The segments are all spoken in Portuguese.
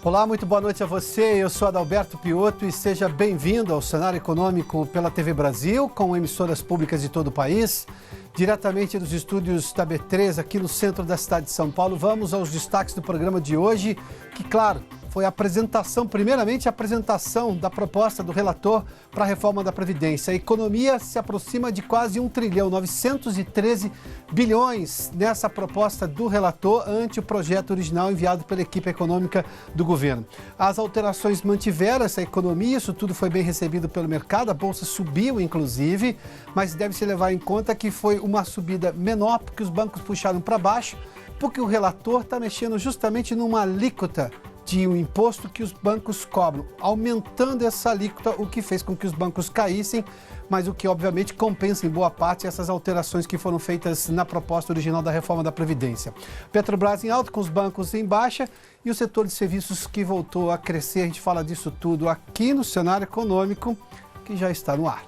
Olá, muito boa noite a você. Eu sou Adalberto Piotto e seja bem-vindo ao Cenário Econômico pela TV Brasil, com emissoras públicas de todo o país. Diretamente dos estúdios da B3, aqui no centro da cidade de São Paulo, vamos aos destaques do programa de hoje, que, claro, foi primeiramente a apresentação da proposta do relator para a reforma da Previdência. A economia se aproxima de quase 1 trilhão, 913 bilhões nessa proposta do relator ante o projeto original enviado pela equipe econômica do governo. As alterações mantiveram essa economia, isso tudo foi bem recebido pelo mercado, a bolsa subiu inclusive, mas deve-se levar em conta que foi uma subida menor porque os bancos puxaram para baixo, porque o relator está mexendo justamente numa alíquota de um imposto que os bancos cobram, aumentando essa alíquota, o que fez com que os bancos caíssem, mas o que obviamente compensa em boa parte essas alterações que foram feitas na proposta original da reforma da Previdência. Petrobras em alta, com os bancos em baixa e o setor de serviços que voltou a crescer. A gente fala disso tudo aqui no Cenário Econômico, que já está no ar.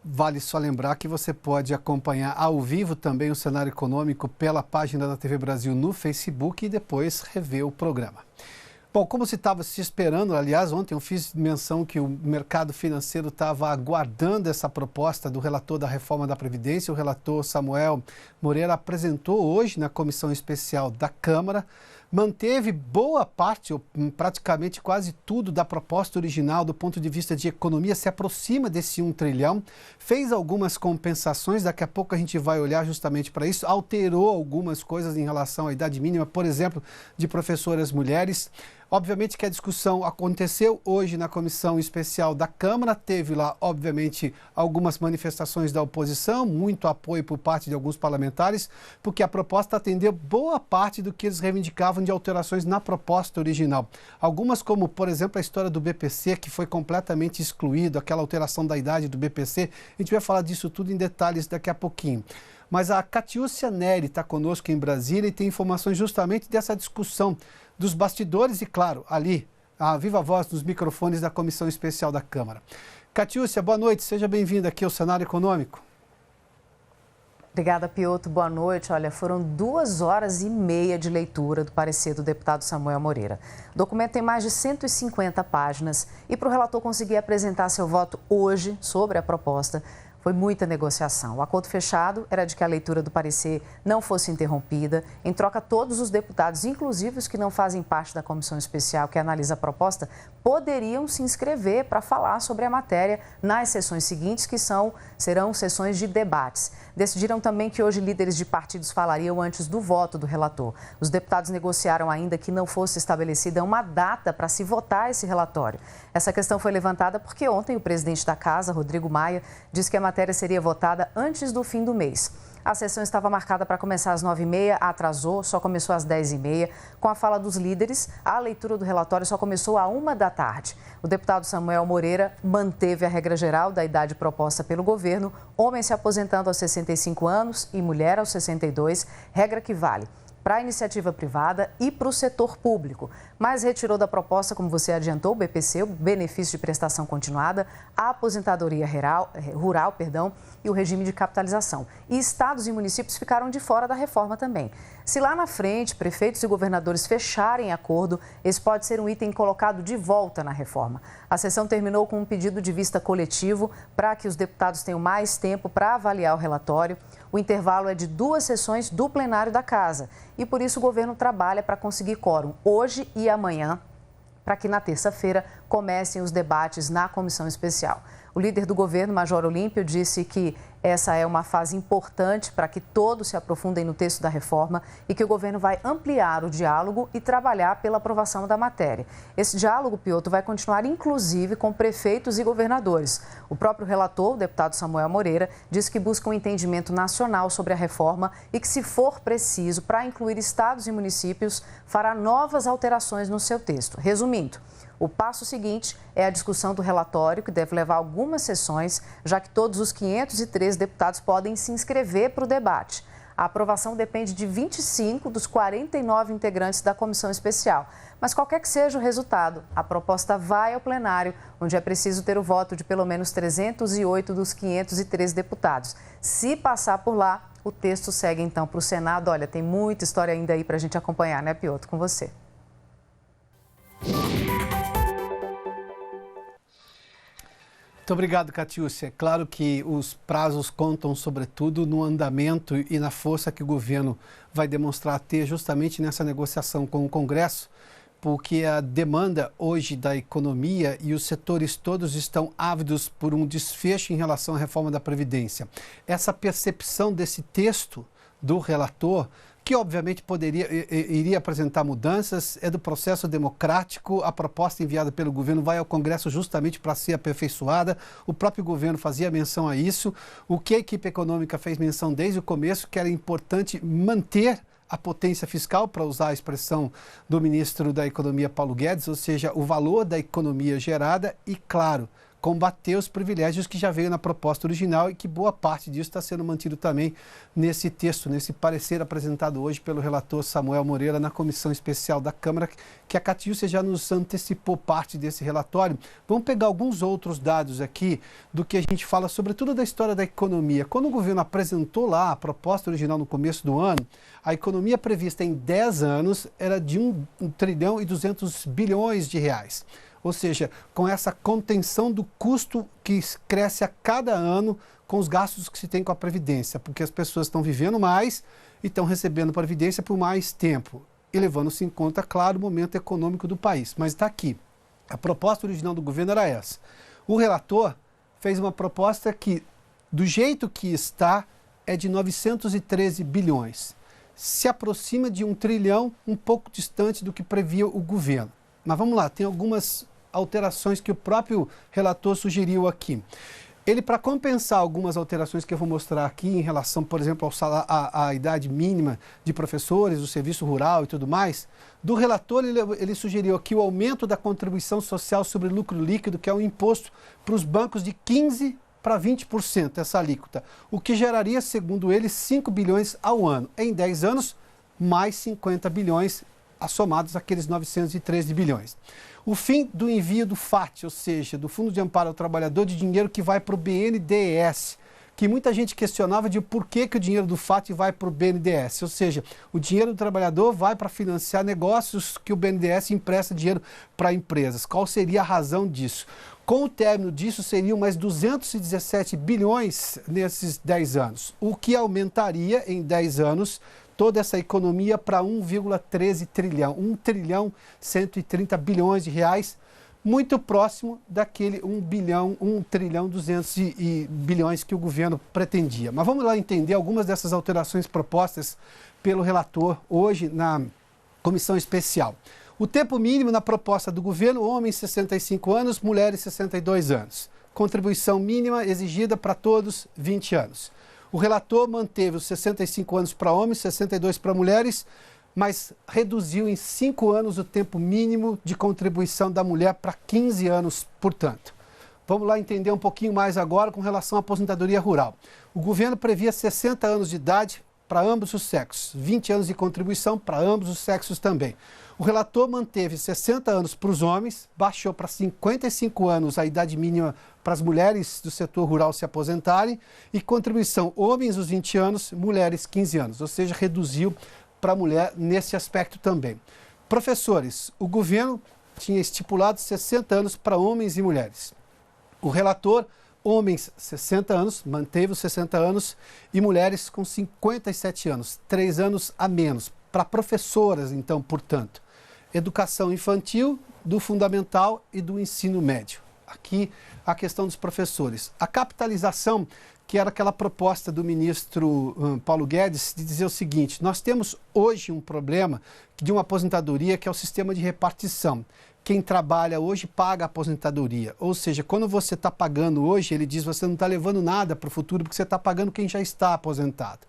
Vale só lembrar que você pode acompanhar ao vivo também o Cenário Econômico pela página da TV Brasil no Facebook e depois rever o programa. Bom, como se estava se esperando, aliás, ontem eu fiz menção que o mercado financeiro estava aguardando essa proposta do relator da reforma da Previdência. O relator Samuel Moreira apresentou hoje na comissão especial da Câmara, manteve boa parte, ou praticamente quase tudo da proposta original do ponto de vista de economia, se aproxima desse 1 trilhão, fez algumas compensações, daqui a pouco a gente vai olhar justamente para isso, alterou algumas coisas em relação à idade mínima, por exemplo, de professoras mulheres. Obviamente que a discussão aconteceu hoje na comissão especial da Câmara, teve lá, obviamente, algumas manifestações da oposição, muito apoio por parte de alguns parlamentares, porque a proposta atendeu boa parte do que eles reivindicavam de alterações na proposta original. Algumas como, por exemplo, a história do BPC, que foi completamente excluído, aquela alteração da idade do BPC. A gente vai falar disso tudo em detalhes daqui a pouquinho. Mas a Catiúcia Neri está conosco em Brasília e tem informações justamente dessa discussão dos bastidores e, claro, ali, a viva voz dos microfones da Comissão Especial da Câmara. Catiúcia, boa noite, seja bem-vinda aqui ao Cenário Econômico. Obrigada, Piotto, boa noite. Olha, foram 2h30 de leitura do parecer do deputado Samuel Moreira. O documento tem mais de 150 páginas e para o relator conseguir apresentar seu voto hoje sobre a proposta, foi muita negociação. O acordo fechado era de que a leitura do parecer não fosse interrompida. Em troca, todos os deputados, inclusive os que não fazem parte da comissão especial que analisa a proposta, poderiam se inscrever para falar sobre a matéria nas sessões seguintes, que serão sessões de debates. Decidiram também que hoje líderes de partidos falariam antes do voto do relator. Os deputados negociaram ainda que não fosse estabelecida uma data para se votar esse relatório. Essa questão foi levantada porque ontem o presidente da Casa, Rodrigo Maia, disse que a matéria seria votada antes do fim do mês. A sessão estava marcada para começar às 9h30, atrasou, só começou às 10h30. Com a fala dos líderes, a leitura do relatório só começou à 1h da tarde. O deputado Samuel Moreira manteve a regra geral da idade proposta pelo governo, homem se aposentando aos 65 anos e mulher aos 62, regra que vale para a iniciativa privada e para o setor público, mas retirou da proposta, como você adiantou, o BPC, o benefício de prestação continuada, a aposentadoria rural, e o regime de capitalização. E estados e municípios ficaram de fora da reforma também. Se lá na frente prefeitos e governadores fecharem acordo, esse pode ser um item colocado de volta na reforma. A sessão terminou com um pedido de vista coletivo para que os deputados tenham mais tempo para avaliar o relatório. O intervalo é de 2 sessões do plenário da Casa e, por isso, o governo trabalha para conseguir quórum hoje e amanhã, para que na terça-feira comecem os debates na comissão especial. O líder do governo, Major Olímpio, disse que essa é uma fase importante para que todos se aprofundem no texto da reforma e que o governo vai ampliar o diálogo e trabalhar pela aprovação da matéria. Esse diálogo, Piotto, vai continuar inclusive com prefeitos e governadores. O próprio relator, o deputado Samuel Moreira, disse que busca um entendimento nacional sobre a reforma e que, se for preciso, para incluir estados e municípios, fará novas alterações no seu texto. Resumindo, o passo seguinte é a discussão do relatório, que deve levar algumas sessões, já que todos os 503 deputados podem se inscrever para o debate. A aprovação depende de 25 dos 49 integrantes da comissão especial. Mas qualquer que seja o resultado, a proposta vai ao plenário, onde é preciso ter o voto de pelo menos 308 dos 513 deputados. Se passar por lá, o texto segue então para o Senado. Olha, tem muita história ainda aí para a gente acompanhar, né, Piotr? Com você. Muito obrigado, Catiúcia. É claro que os prazos contam, sobretudo, no andamento e na força que o governo vai demonstrar ter justamente nessa negociação com o Congresso, porque a demanda hoje da economia e os setores todos estão ávidos por um desfecho em relação à reforma da Previdência. Essa percepção desse texto do relator, que obviamente iria apresentar mudanças, é do processo democrático. A proposta enviada pelo governo vai ao Congresso justamente para ser aperfeiçoada. O próprio governo fazia menção a isso. O que a equipe econômica fez menção desde o começo, que era importante manter a potência fiscal, para usar a expressão do ministro da Economia, Paulo Guedes, ou seja, o valor da economia gerada e, claro, combater os privilégios que já veio na proposta original e que boa parte disso está sendo mantido também nesse texto, nesse parecer apresentado hoje pelo relator Samuel Moreira na comissão especial da Câmara, que a Catiúcia já nos antecipou parte desse relatório. Vamos pegar alguns outros dados aqui do que a gente fala, sobretudo da história da economia. Quando o governo apresentou lá a proposta original no começo do ano, a economia prevista em 10 anos era de 1 trilhão e 200 bilhões de reais. Ou seja, com essa contenção do custo que cresce a cada ano com os gastos que se tem com a Previdência, porque as pessoas estão vivendo mais e estão recebendo Previdência por mais tempo, e levando-se em conta, claro, o momento econômico do país. Mas está aqui, a proposta original do governo era essa. O relator fez uma proposta que, do jeito que está, é de 913 bilhões. Se aproxima de 1 trilhão, um pouco distante do que previa o governo. Mas vamos lá, tem algumas alterações que o próprio relator sugeriu aqui. Ele, para compensar algumas alterações que eu vou mostrar aqui em relação, por exemplo, à idade mínima de professores, o serviço rural e tudo mais, do relator ele sugeriu aqui o aumento da contribuição social sobre lucro líquido, que é um imposto para os bancos de 15% para 20%, essa alíquota, o que geraria, segundo ele, 5 bilhões ao ano. Em 10 anos, mais 50 bilhões somados àqueles 913 bilhões. O fim do envio do FAT, ou seja, do Fundo de Amparo ao Trabalhador, de dinheiro que vai para o BNDES, que muita gente questionava de por que o dinheiro do FAT vai para o BNDES, ou seja, o dinheiro do trabalhador vai para financiar negócios que o BNDES empresta dinheiro para empresas. Qual seria a razão disso? Com o término disso, seriam mais 217 bilhões nesses 10 anos, o que aumentaria em 10 anos toda essa economia para 1,13 trilhão, 1 trilhão 130 bilhões de reais, muito próximo daquele 1 trilhão 200 bilhões que o governo pretendia. Mas vamos lá entender algumas dessas alterações propostas pelo relator hoje na comissão especial. O tempo mínimo na proposta do governo, homens 65 anos, mulheres 62 anos. Contribuição mínima exigida para todos, 20 anos. O relator manteve os 65 anos para homens, 62 para mulheres, mas reduziu em 5 anos o tempo mínimo de contribuição da mulher para 15 anos, portanto. Vamos lá entender um pouquinho mais agora com relação à aposentadoria rural. O governo previa 60 anos de idade para ambos os sexos, 20 anos de contribuição para ambos os sexos também. O relator manteve 60 anos para os homens, baixou para 55 anos a idade mínima para as mulheres do setor rural se aposentarem e contribuição homens os 20 anos, mulheres 15 anos, ou seja, reduziu para a mulher nesse aspecto também. Professores, o governo tinha estipulado 60 anos para homens e mulheres. O relator, homens 60 anos, manteve os 60 anos e mulheres com 57 anos, 3 anos a menos. Para professoras, então, portanto, educação infantil, do fundamental e do ensino médio. Aqui a questão dos professores. A capitalização, que era aquela proposta do ministro Paulo Guedes, de dizer o seguinte: nós temos hoje um problema de uma aposentadoria que é o sistema de repartição. Quem trabalha hoje paga a aposentadoria. Ou seja, quando você está pagando hoje, ele diz, você não está levando nada para o futuro porque você está pagando quem já está aposentado.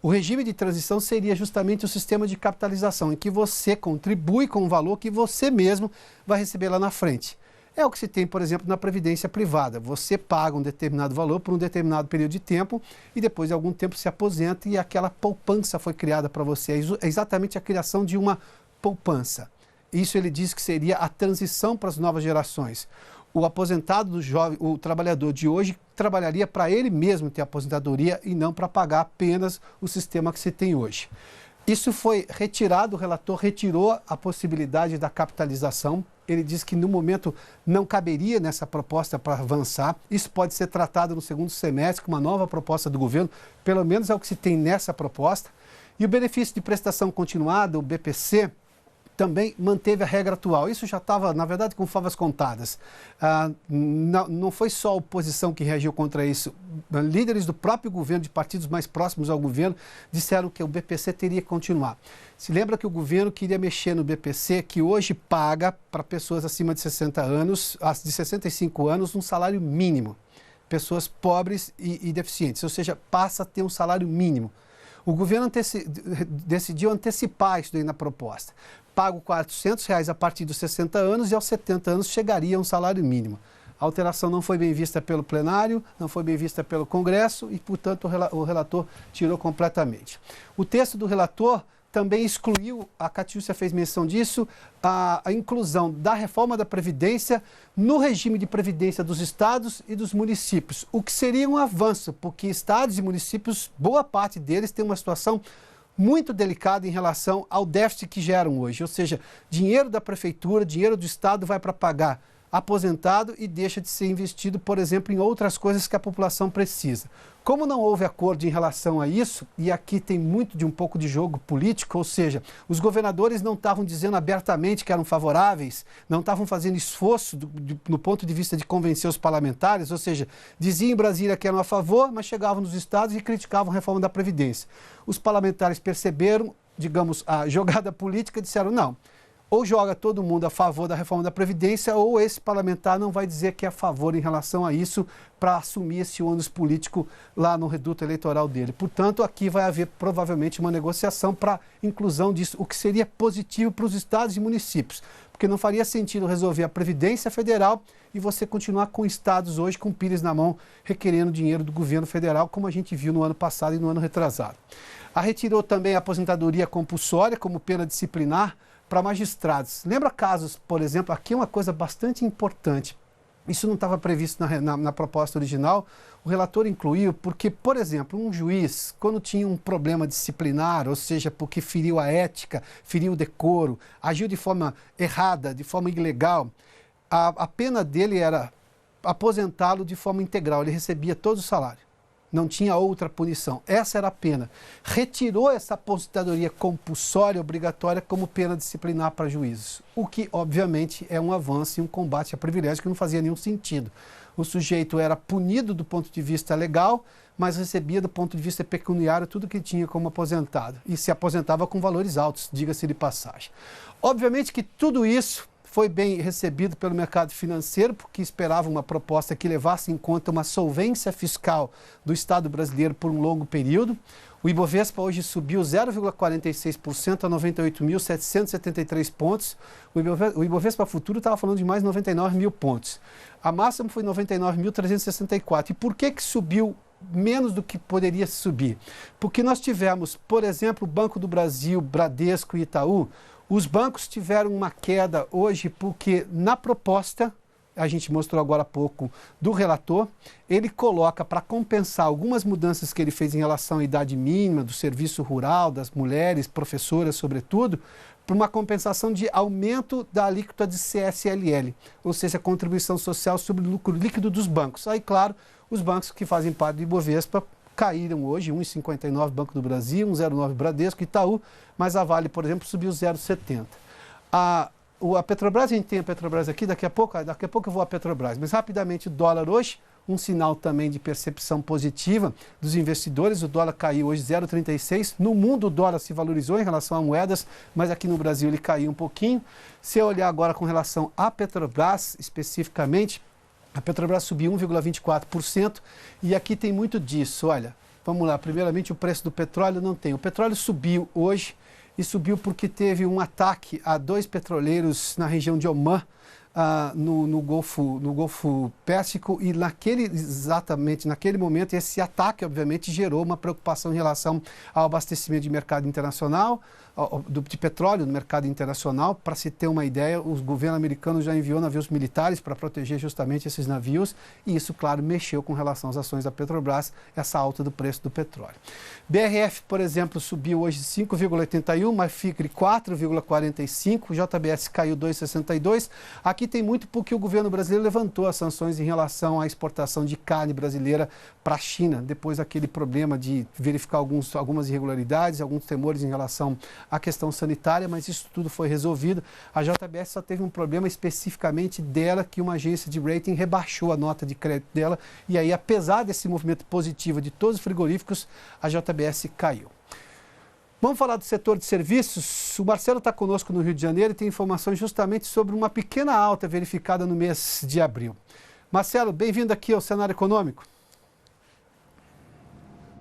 O regime de transição seria justamente o sistema de capitalização, em que você contribui com um valor que você mesmo vai receber lá na frente. É o que se tem, por exemplo, na previdência privada. Você paga um determinado valor por um determinado período de tempo e depois de algum tempo se aposenta e aquela poupança foi criada para você. É exatamente a criação de uma poupança. Isso ele diz que seria a transição para as novas gerações. O aposentado do jovem, o trabalhador de hoje, trabalharia para ele mesmo ter aposentadoria e não para pagar apenas o sistema que se tem hoje. Isso foi retirado, o relator retirou a possibilidade da capitalização. Ele diz que no momento não caberia nessa proposta para avançar. Isso pode ser tratado no segundo semestre com uma nova proposta do governo, pelo menos é o que se tem nessa proposta. E o benefício de prestação continuada, o BPC, também manteve a regra atual. Isso já estava, na verdade, com favas contadas. Não foi só a oposição que reagiu contra isso. Líderes do próprio governo, de partidos mais próximos ao governo, disseram que o BPC teria que continuar. Se lembra que o governo queria mexer no BPC, que hoje paga para pessoas acima de 60 anos, de 65 anos, um salário mínimo. Pessoas pobres e deficientes, ou seja, passa a ter um salário mínimo. O governo decidiu antecipar isso daí na proposta. Pago R$ 400 a partir dos 60 anos e aos 70 anos chegaria a um salário mínimo. A alteração não foi bem vista pelo plenário, não foi bem vista pelo Congresso e, portanto, o relator tirou completamente. O texto do relator também excluiu, a Catiúcia fez menção disso, a inclusão da reforma da Previdência no regime de previdência dos estados e dos municípios, o que seria um avanço, porque estados e municípios, boa parte deles tem uma situação muito delicada em relação ao déficit que geram hoje, ou seja, dinheiro da prefeitura, dinheiro do estado vai para pagar aposentado e deixa de ser investido, por exemplo, em outras coisas que a população precisa. Como não houve acordo em relação a isso, e aqui tem muito de um pouco de jogo político, ou seja, os governadores não estavam dizendo abertamente que eram favoráveis, não estavam fazendo esforço no ponto de vista de convencer os parlamentares, ou seja, diziam em Brasília que eram a favor, mas chegavam nos estados e criticavam a reforma da Previdência. Os parlamentares perceberam, digamos, a jogada política e disseram não. Ou joga todo mundo a favor da reforma da Previdência, ou esse parlamentar não vai dizer que é a favor em relação a isso para assumir esse ônus político lá no reduto eleitoral dele. Portanto, aqui vai haver provavelmente uma negociação para inclusão disso, o que seria positivo para os estados e municípios, porque não faria sentido resolver a Previdência Federal e você continuar com estados hoje com pires na mão requerendo dinheiro do governo federal, como a gente viu no ano passado e no ano retrasado. Retirou também a aposentadoria compulsória como pena disciplinar para magistrados. Lembra casos, por exemplo, aqui é uma coisa bastante importante. Isso não estava previsto na proposta original, o relator incluiu porque, por exemplo, um juiz, quando tinha um problema disciplinar, ou seja, porque feriu a ética, feriu o decoro, agiu de forma errada, de forma ilegal, a pena dele era aposentá-lo de forma integral, ele recebia todo o salário. Não tinha outra punição. Essa era a pena. Retirou essa aposentadoria compulsória obrigatória como pena disciplinar para juízes, o que, obviamente, é um avanço e um combate a privilégio que não fazia nenhum sentido. O sujeito era punido do ponto de vista legal, mas recebia do ponto de vista pecuniário tudo que tinha como aposentado. E se aposentava com valores altos, diga-se de passagem. Obviamente que tudo isso foi bem recebido pelo mercado financeiro, porque esperava uma proposta que levasse em conta uma solvência fiscal do Estado brasileiro por um longo período. O Ibovespa hoje subiu 0,46% a 98.773 pontos. O Ibovespa futuro estava falando de mais 99 mil pontos. A máxima foi 99.364. E por que subiu menos do que poderia subir? Porque nós tivemos, por exemplo, o Banco do Brasil, Bradesco e Itaú. Os bancos tiveram uma queda hoje porque na proposta, a gente mostrou agora há pouco, do relator, ele coloca para compensar algumas mudanças que ele fez em relação à idade mínima, do serviço rural, das mulheres, professoras sobretudo, para uma compensação de aumento da alíquota de CSLL, ou seja, a contribuição social sobre o lucro líquido dos bancos. Aí, claro, os bancos que fazem parte do Ibovespa caíram hoje, 1,59 Banco do Brasil, 1,09 Bradesco, Itaú, mas a Vale, por exemplo, subiu 0,70. A Petrobras, a gente tem a Petrobras aqui, daqui a pouco eu vou à Petrobras, mas rapidamente o dólar hoje, um sinal também de percepção positiva dos investidores, o dólar caiu hoje 0,36, no mundo o dólar se valorizou em relação a moedas, mas aqui no Brasil ele caiu um pouquinho. Se eu olhar agora com relação à Petrobras especificamente, a Petrobras subiu 1,24% e aqui tem muito disso. Olha, vamos lá, primeiramente o preço do petróleo não tem. O petróleo subiu hoje e subiu porque teve um ataque a 2 petroleiros na região de Omã, no Golfo Pérsico, e exatamente naquele momento esse ataque obviamente gerou uma preocupação em relação ao abastecimento de mercado internacional, de petróleo no mercado internacional. Para se ter uma ideia, o governo americano já enviou navios militares para proteger justamente esses navios, e isso, claro, mexeu com relação às ações da Petrobras, essa alta do preço do petróleo. BRF, por exemplo, subiu hoje 5,81, Marfrig 4,45, JBS caiu 2,62. Aqui tem muito porque o governo brasileiro levantou as sanções em relação à exportação de carne brasileira para a China, depois daquele problema de verificar algumas irregularidades, alguns temores em relação à questão sanitária, mas isso tudo foi resolvido. A JBS só teve um problema especificamente dela, que uma agência de rating rebaixou a nota de crédito dela, e aí, apesar desse movimento positivo de todos os frigoríficos, a JBS caiu. Vamos falar do setor de serviços. O Marcelo está conosco no Rio de Janeiro e tem informações justamente sobre uma pequena alta verificada no mês de abril. Marcelo, bem-vindo aqui ao Cenário Econômico.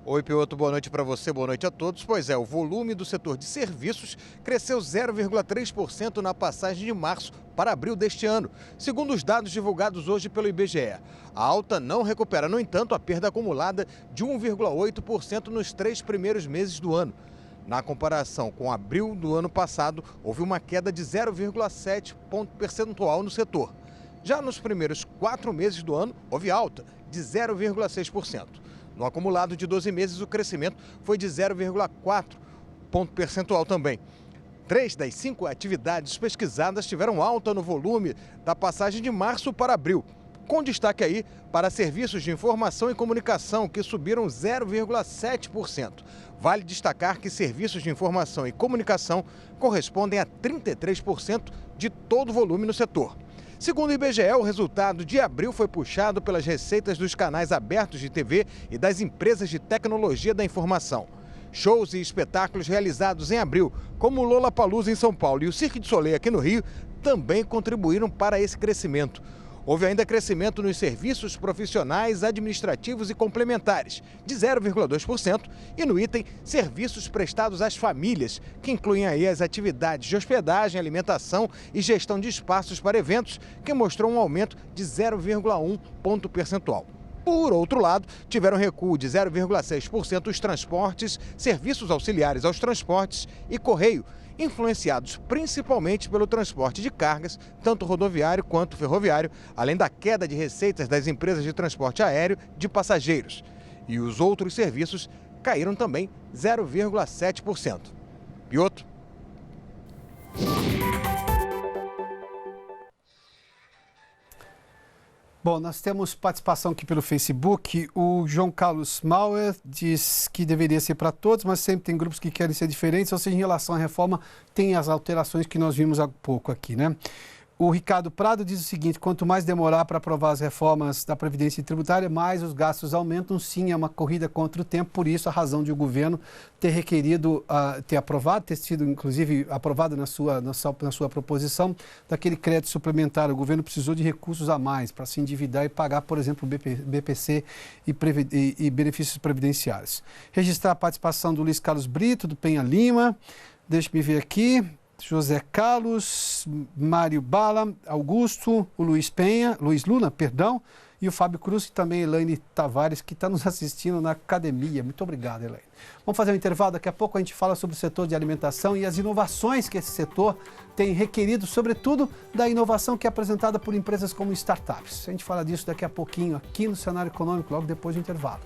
Oi, Pioto, boa noite para você, boa noite a todos. Pois é, o volume do setor de serviços cresceu 0,3% na passagem de março para abril deste ano, segundo os dados divulgados hoje pelo IBGE. A alta não recupera, no entanto, a perda acumulada de 1,8% nos 3 primeiros meses do ano. Na comparação com abril do ano passado, houve uma queda de 0,7 ponto percentual no setor. Já nos primeiros 4 meses do ano, houve alta de 0,6%. No acumulado de 12 meses, o crescimento foi de 0,4 ponto percentual também. 3 das 5 atividades pesquisadas tiveram alta no volume da passagem de março para abril, com destaque aí para serviços de informação e comunicação, que subiram 0,7%. Vale destacar que serviços de informação e comunicação correspondem a 33% de todo o volume no setor. Segundo o IBGE, o resultado de abril foi puxado pelas receitas dos canais abertos de TV e das empresas de tecnologia da informação. Shows e espetáculos realizados em abril, como o Lollapalooza em São Paulo e o Cirque du Soleil aqui no Rio, também contribuíram para esse crescimento. Houve ainda crescimento nos serviços profissionais, administrativos e complementares, de 0,2%, e no item serviços prestados às famílias, que incluem aí as atividades de hospedagem, alimentação e gestão de espaços para eventos, que mostrou um aumento de 0,1 ponto percentual. Por outro lado, tiveram recuo de 0,6% os transportes, serviços auxiliares aos transportes e correio, influenciados principalmente pelo transporte de cargas, tanto rodoviário quanto ferroviário, além da queda de receitas das empresas de transporte aéreo de passageiros. E os outros serviços caíram também 0,7%. Pioto. Bom, nós temos participação aqui pelo Facebook. O João Carlos Mauer diz que deveria ser para todos, mas sempre tem grupos que querem ser diferentes, ou seja, em relação à reforma, tem as alterações que nós vimos há pouco aqui, né? O Ricardo Prado diz o seguinte: quanto mais demorar para aprovar as reformas da Previdência Tributária, mais os gastos aumentam. Sim, é uma corrida contra o tempo, por isso a razão de o governo ter requerido, ter aprovado, ter sido inclusive aprovado na sua proposição daquele crédito suplementar. O governo precisou de recursos a mais para se endividar e pagar, por exemplo, BPC e benefícios previdenciários. Registrar a participação do Luiz Carlos Brito, do Penha Lima. Deixa-me ver aqui. José Carlos, Mário Bala, Augusto, o Luiz Luna, e o Fábio Cruz e também Elaine Tavares, que está nos assistindo na academia. Muito obrigado, Elaine. Vamos fazer um intervalo, daqui a pouco a gente fala sobre o setor de alimentação e as inovações que esse setor tem requerido, sobretudo da inovação que é apresentada por empresas como startups. A gente fala disso daqui a pouquinho aqui no Cenário Econômico, logo depois do intervalo.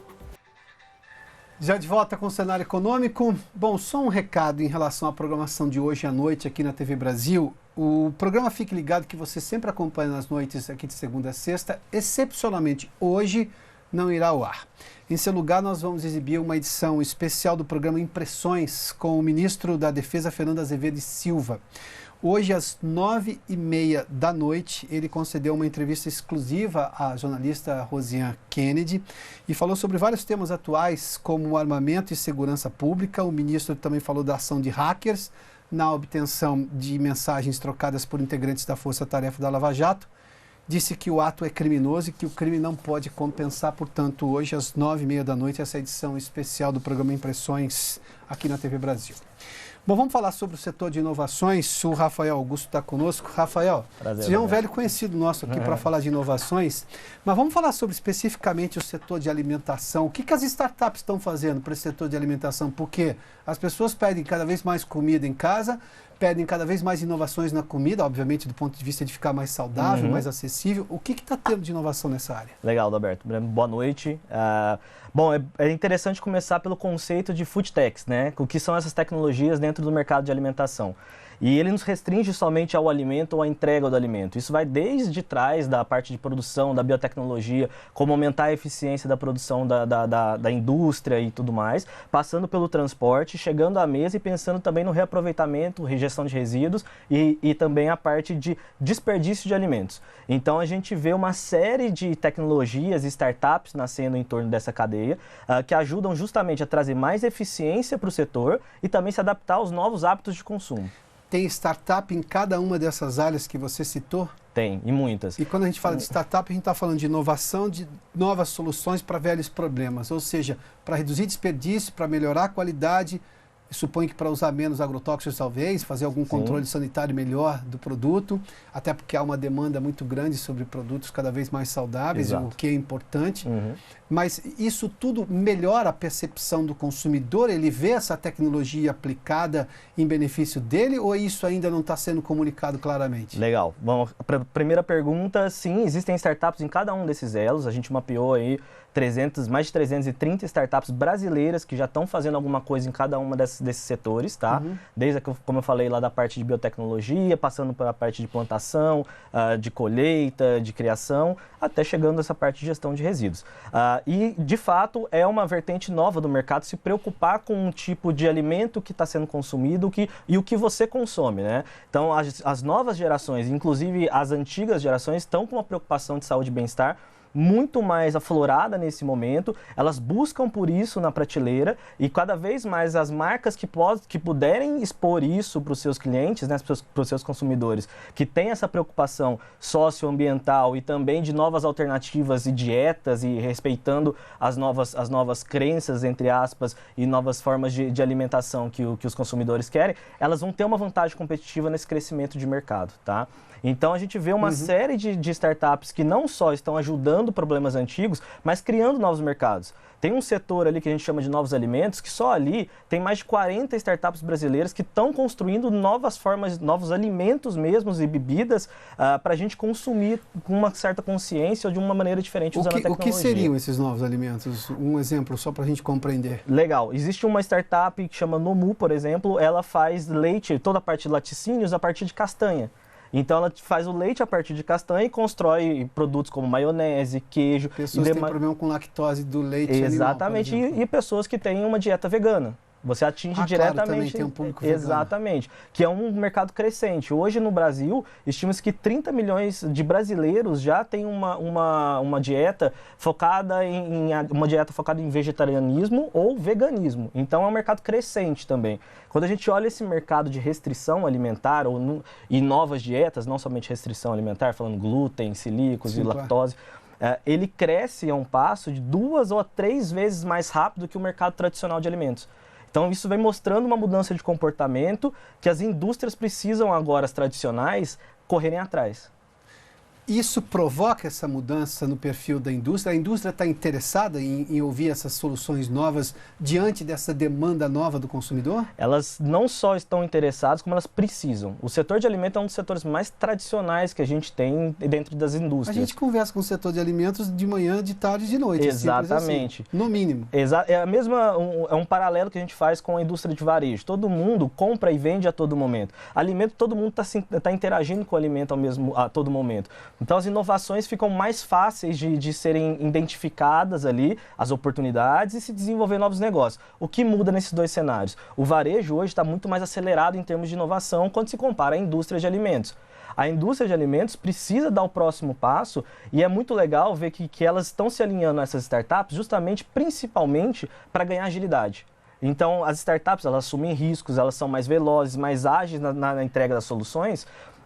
Já de volta com o Cenário Econômico. Bom, só um recado em relação à programação de hoje à noite aqui na TV Brasil. O programa Fique Ligado, que você sempre acompanha nas noites aqui de segunda a sexta, excepcionalmente hoje não irá ao ar. Em seu lugar, nós vamos exibir uma edição especial do programa Impressões com o ministro da Defesa, Fernando Azevedo e Silva. Hoje, às 9h30 da noite, ele concedeu uma entrevista exclusiva à jornalista Rosiane Kennedy e falou sobre vários temas atuais, como armamento e segurança pública. O ministro também falou da ação de hackers na obtenção de mensagens trocadas por integrantes da Força Tarefa da Lava Jato. Disse que o ato é criminoso e que o crime não pode compensar. Portanto, hoje, às 9h30 da noite, essa edição especial do programa Impressões aqui na TV Brasil. Bom, vamos falar sobre o setor de inovações. O Rafael Augusto está conosco. Rafael, prazer, você é um velho conhecido nosso aqui para falar de inovações, mas vamos falar sobre especificamente o setor de alimentação. O que as startups estão fazendo para esse setor de alimentação? Porque as pessoas pedem cada vez mais comida em casa, pedem cada vez mais inovações na comida, obviamente do ponto de vista de ficar mais saudável, mais acessível. O que está tendo de inovação nessa área? Legal, Adalberto. Boa noite. Bom, é interessante começar pelo conceito de food techs, né? O que são essas tecnologias dentro do mercado de alimentação. E ele nos restringe somente ao alimento ou à entrega do alimento. Isso vai desde trás da parte de produção, da biotecnologia, como aumentar a eficiência da produção da indústria e tudo mais, passando pelo transporte, chegando à mesa e pensando também no reaproveitamento, rejeição de resíduos e também a parte de desperdício de alimentos. Então a gente vê uma série de tecnologias e startups nascendo em torno dessa cadeia, que ajudam justamente a trazer mais eficiência para o setor e também se adaptar aos novos hábitos de consumo. Tem startup em cada uma dessas áreas que você citou? Tem, e muitas. E quando a gente fala de startup, a gente está falando de inovação, de novas soluções para velhos problemas, ou seja, para reduzir desperdício, para melhorar a qualidade, suponho que para usar menos agrotóxicos talvez, fazer algum controle sanitário melhor do produto, até porque há uma demanda muito grande sobre produtos cada vez mais saudáveis, o que é importante. Mas isso tudo melhora a percepção do consumidor? Ele vê essa tecnologia aplicada em benefício dele ou isso ainda não está sendo comunicado claramente? Legal. Bom, para a primeira pergunta, sim, existem startups em cada um desses elos. A gente mapeou aí mais de 330 startups brasileiras que já estão fazendo alguma coisa em cada uma desses setores, tá? Desde, como eu falei, lá da parte de biotecnologia, passando pela parte de plantação, de colheita, de criação, até chegando a essa parte de gestão de resíduos. E, de fato, é uma vertente nova do mercado se preocupar com um tipo de alimento que está sendo consumido e o que você consome, né? Então, as novas gerações, inclusive as antigas gerações, estão com uma preocupação de saúde e bem-estar muito mais aflorada nesse momento, elas buscam por isso na prateleira e cada vez mais as marcas que puderem expor isso para os seus clientes, né, para os seus consumidores, que têm essa preocupação socioambiental e também de novas alternativas e dietas e respeitando as novas crenças, entre aspas, e novas formas de alimentação que os consumidores querem, elas vão ter uma vantagem competitiva nesse crescimento de mercado, tá? Então a gente vê uma série de startups que não só estão ajudando problemas antigos, mas criando novos mercados. Tem um setor ali que a gente chama de novos alimentos, que só ali tem mais de 40 startups brasileiras que estão construindo novas formas, novos alimentos mesmos e bebidas para a gente consumir com uma certa consciência ou de uma maneira diferente usando a tecnologia. O que seriam esses novos alimentos? Um exemplo só para a gente compreender. Legal. Existe uma startup que chama Nomu, por exemplo, ela faz leite, toda a parte de laticínios a partir de castanha. Então ela faz o leite a partir de castanha e constrói produtos como maionese, queijo. Pessoas que têm problema com lactose do leite exatamente, animal, e pessoas que têm uma dieta vegana. Você atinge diretamente. Claro, também tem um público vegano. Exatamente. Que é um mercado crescente. Hoje no Brasil, estima-se que 30 milhões de brasileiros já têm uma dieta focada em vegetarianismo ou veganismo. Então é um mercado crescente também. Quando a gente olha esse mercado de restrição alimentar e novas dietas, não somente restrição alimentar, falando glúten, celíacos e lactose, ele cresce a um passo de 2 ou 3 vezes mais rápido que o mercado tradicional de alimentos. Então isso vem mostrando uma mudança de comportamento que as indústrias precisam agora, as tradicionais, correrem atrás. Isso provoca essa mudança no perfil da indústria? A indústria está interessada em ouvir essas soluções novas diante dessa demanda nova do consumidor? Elas não só estão interessadas, como elas precisam. O setor de alimentos é um dos setores mais tradicionais que a gente tem dentro das indústrias. A gente conversa com o setor de alimentos de manhã, de tarde e de noite. Exatamente. Assim, no mínimo. É um paralelo que a gente faz com a indústria de varejo. Todo mundo compra e vende a todo momento. Alimento, todo mundo está interagindo com o alimento a todo momento. Então as inovações ficam mais fáceis de serem identificadas ali, as oportunidades, e se desenvolver novos negócios. O que muda nesses dois cenários? O varejo hoje está muito mais acelerado em termos de inovação quando se compara à indústria de alimentos. A indústria de alimentos precisa dar o próximo passo e é muito legal ver que elas estão se alinhando a essas startups principalmente para ganhar agilidade. Então as startups elas assumem riscos, elas são mais velozes, mais ágeis na entrega das soluções.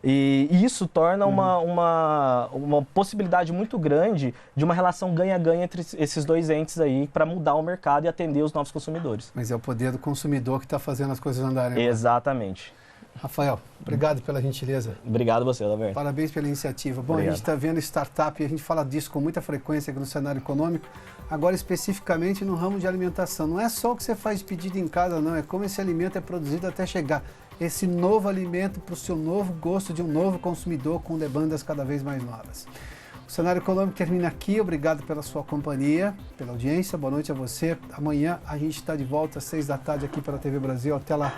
E isso torna uma possibilidade muito grande de uma relação ganha-ganha entre esses dois entes aí para mudar o mercado e atender os novos consumidores. Mas é o poder do consumidor que está fazendo as coisas andarem. Exatamente. Rafael, obrigado pela gentileza. Obrigado a você, Alberto. Parabéns pela iniciativa. Bom, obrigado. A gente está vendo startup e a gente fala disso com muita frequência aqui no cenário econômico. Agora, especificamente no ramo de alimentação. Não é só o que você faz de pedido em casa, não. É como esse alimento é produzido até chegar. Esse novo alimento para o seu novo gosto de um novo consumidor com demandas cada vez mais novas. O cenário econômico termina aqui. Obrigado pela sua companhia, pela audiência. Boa noite a você. Amanhã a gente está de volta às 6 da tarde aqui pela TV Brasil. Até lá.